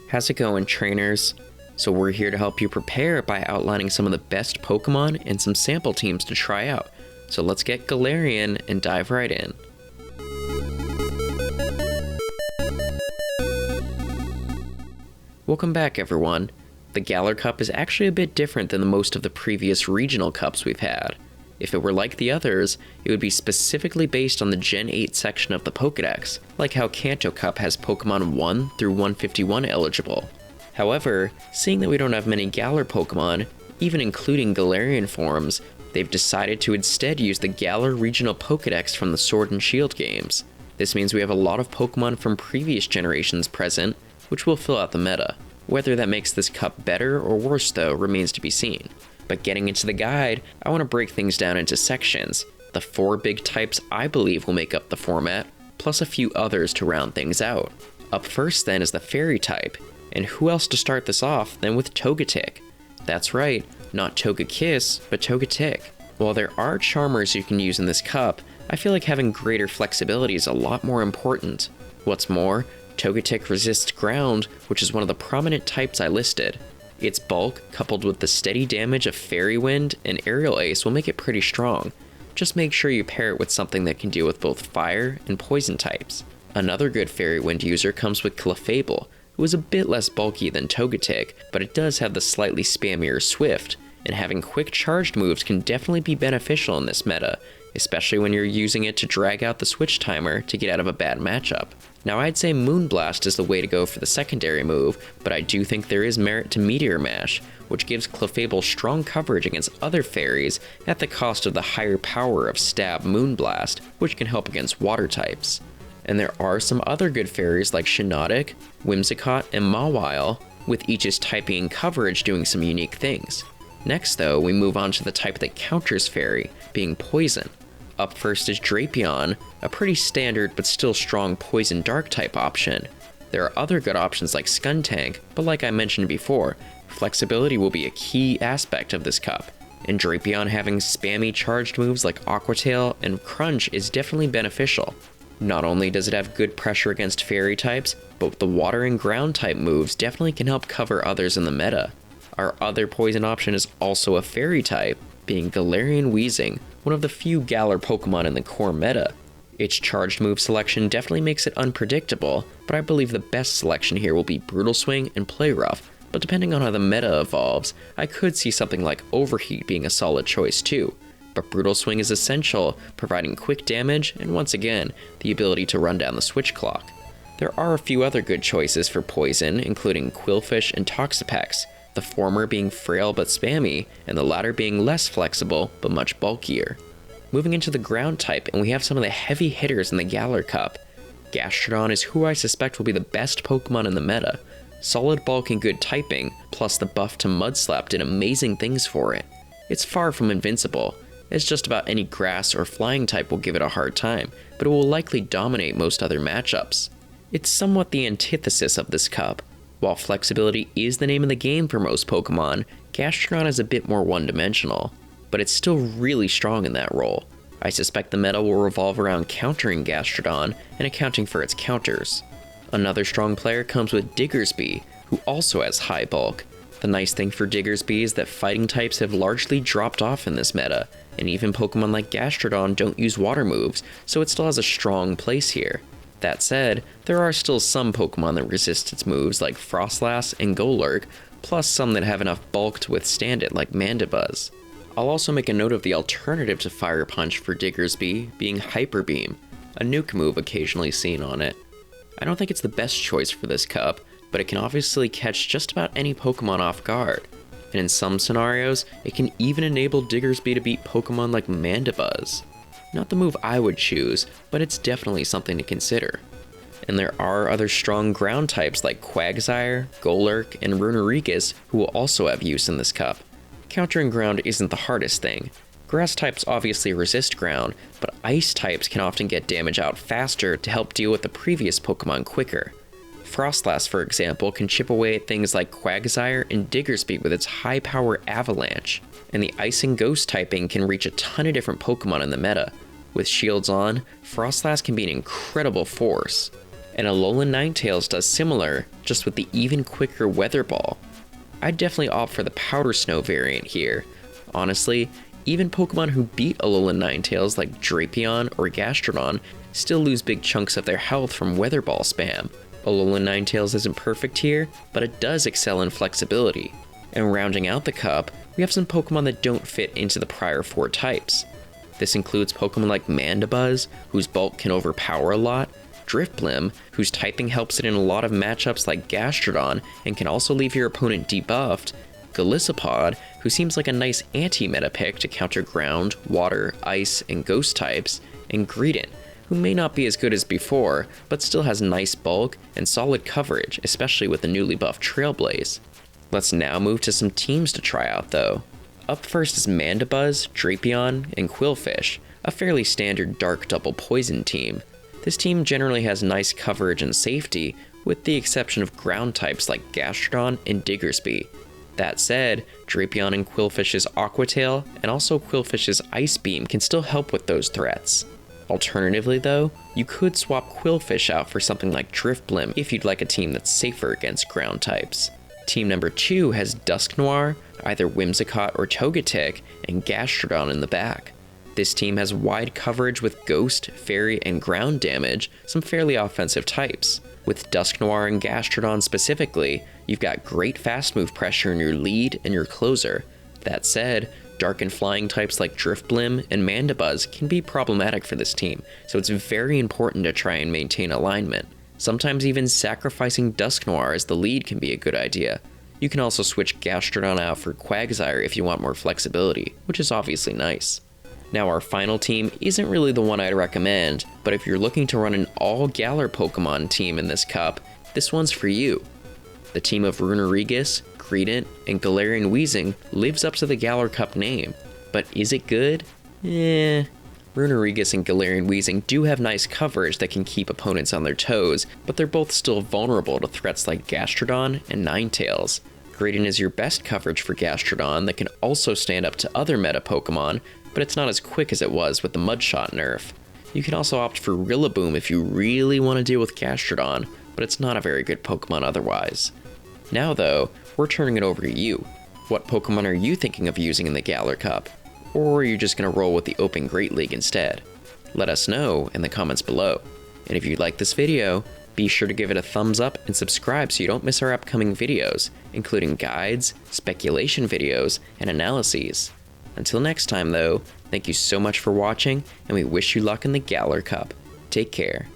How's it going, trainers? So we're here to help you prepare by outlining some of the best Pokemon and some sample teams to try out. So let's get Galarian and dive right in. Welcome back, everyone. The Galar Cup is actually a bit different than most of the previous regional cups we've had. If it were like the others, it would be specifically based on the Gen 8 section of the Pokédex, like how Kanto Cup has Pokemon 1 through 151 eligible. However, seeing that we don't have many Galar Pokemon, even including Galarian forms, they've decided to instead use the Galar Regional Pokédex from the Sword and Shield games. This means we have a lot of Pokemon from previous generations present, which will fill out the meta. Whether that makes this cup better or worse, though, remains to be seen. But getting into the guide, I want to break things down into sections. The 4 big types I believe will make up the format, plus a few others to round things out. Up first then is the Fairy type, and who else to start this off than with Togetic? That's right, not Togekiss, but Togetic. While there are Charmers you can use in this cup, I feel like having greater flexibility is a lot more important. What's more, Togetic resists ground, which is one of the prominent types I listed. Its bulk, coupled with the steady damage of Fairy Wind and Aerial Ace, will make it pretty strong. Just make sure you pair it with something that can deal with both fire and poison types. Another good Fairy Wind user comes with Clefable, who is a bit less bulky than Togetic, but it does have the slightly spammier Swift, and having quick charged moves can definitely be beneficial in this meta, especially when you're using it to drag out the switch timer to get out of a bad matchup. Now I'd say Moonblast is the way to go for the secondary move, but I do think there is merit to Meteor Mash, which gives Clefable strong coverage against other fairies at the cost of the higher power of Stab Moonblast, which can help against water types. And there are some other good fairies like Shiinotic, Whimsicott, and Mawile, with each's typing and coverage doing some unique things. Next though, we move on to the type that counters Fairy, being Poison. Up first is Drapion, a pretty standard but still strong Poison Dark type option. There are other good options like Skuntank, but like I mentioned before, flexibility will be a key aspect of this cup, and Drapion having spammy charged moves like Aqua Tail and Crunch is definitely beneficial. Not only does it have good pressure against Fairy types, but the Water and Ground type moves definitely can help cover others in the meta. Our other poison option is also a Fairy type, being Galarian Weezing, one of the few Galar Pokemon in the core meta. Its charged move selection definitely makes it unpredictable, but I believe the best selection here will be Brutal Swing and Play Rough, but depending on how the meta evolves, I could see something like Overheat being a solid choice too. But Brutal Swing is essential, providing quick damage and once again, the ability to run down the switch clock. There are a few other good choices for poison, including Quillfish and Toxapex, the former being frail but spammy, and the latter being less flexible but much bulkier. Moving into the ground type, and we have some of the heavy hitters in the Galar Cup. Gastrodon is who I suspect will be the best Pokemon in the meta. Solid bulk and good typing, plus the buff to Mudslap did amazing things for it. It's far from invincible, as just about any grass or flying type will give it a hard time, but it will likely dominate most other matchups. It's somewhat the antithesis of this cup. While flexibility is the name of the game for most Pokemon, Gastrodon is a bit more one-dimensional, but it's still really strong in that role. I suspect the meta will revolve around countering Gastrodon and accounting for its counters. Another strong player comes with Diggersby, who also has high bulk. The nice thing for Diggersby is that fighting types have largely dropped off in this meta, and even Pokemon like Gastrodon don't use water moves, so it still has a strong place here. That said, there are still some Pokemon that resist its moves like Frostlass and Golurk, plus some that have enough bulk to withstand it like Mandibuzz. I'll also make a note of the alternative to Fire Punch for Diggersby being Hyper Beam, a nuke move occasionally seen on it. I don't think it's the best choice for this cup, but it can obviously catch just about any Pokemon off guard, and in some scenarios, it can even enable Diggersby to beat Pokemon like Mandibuzz. Not the move I would choose, but it's definitely something to consider. And there are other strong ground types like Quagsire, Golurk, and Runerigus who will also have use in this cup. Countering ground isn't the hardest thing. Grass types obviously resist ground, but ice types can often get damage out faster to help deal with the previous Pokemon quicker. Frostlass, for example, can chip away at things like Quagsire and Diggersby with its high power Avalanche, and the Ice and Ghost typing can reach a ton of different Pokemon in the meta. With shields on, Frostlass can be an incredible force. And Alolan Ninetales does similar, just with the even quicker Weather Ball. I'd definitely opt for the Powder Snow variant here. Honestly, even Pokemon who beat Alolan Ninetales like Drapion or Gastrodon still lose big chunks of their health from Weather Ball spam. Alolan Ninetales isn't perfect here, but it does excel in flexibility. And rounding out the cup, we have some Pokemon that don't fit into the prior 4 types. This includes Pokemon like Mandibuzz, whose bulk can overpower a lot, Drifblim, whose typing helps it in a lot of matchups like Gastrodon and can also leave your opponent debuffed, Golisopod, who seems like a nice anti-meta pick to counter ground, water, ice, and ghost types, and Greedent, who may not be as good as before, but still has nice bulk and solid coverage, especially with the newly buffed Trailblaze. Let's now move to some teams to try out though. Up first is Mandibuzz, Drapion, and Quillfish, a fairly standard dark double poison team. This team generally has nice coverage and safety, with the exception of ground types like Gastrodon and Diggersby. That said, Drapion and Quillfish's Aqua Tail, and also Quillfish's Ice Beam can still help with those threats. Alternatively though, you could swap Quillfish out for something like Drifblim if you'd like a team that's safer against ground types. Team number 2 has Dusknoir, either Whimsicott or Togetic, and Gastrodon in the back. This team has wide coverage with Ghost, Fairy, and Ground damage, some fairly offensive types. With Dusknoir and Gastrodon specifically, you've got great fast move pressure in your lead and your closer. That said, Dark and Flying types like Drifblim and Mandibuzz can be problematic for this team, so it's very important to try and maintain alignment. Sometimes even sacrificing Dusknoir as the lead can be a good idea. You can also switch Gastrodon out for Quagsire if you want more flexibility, which is obviously nice. Now our final team isn't really the one I'd recommend, but if you're looking to run an all Galar Pokemon team in this cup, this one's for you. The team of Runerigus, Greedent, and Galarian Weezing lives up to the Galar Cup name, but is it good? Runerigus and Galarian Weezing do have nice coverage that can keep opponents on their toes, but they're both still vulnerable to threats like Gastrodon and Ninetales. Greedent is your best coverage for Gastrodon that can also stand up to other meta Pokemon, but it's not as quick as it was with the Mudshot nerf. You can also opt for Rillaboom if you really want to deal with Gastrodon, but it's not a very good Pokemon otherwise. Now though, we're turning it over to you. What Pokemon are you thinking of using in the Galar Cup? Or are you just going to roll with the Open Great League instead? Let us know in the comments below. And if you like this video, be sure to give it a thumbs up and subscribe so you don't miss our upcoming videos, including guides, speculation videos, and analyses. Until next time though, thank you so much for watching, and we wish you luck in the Galar Cup. Take care.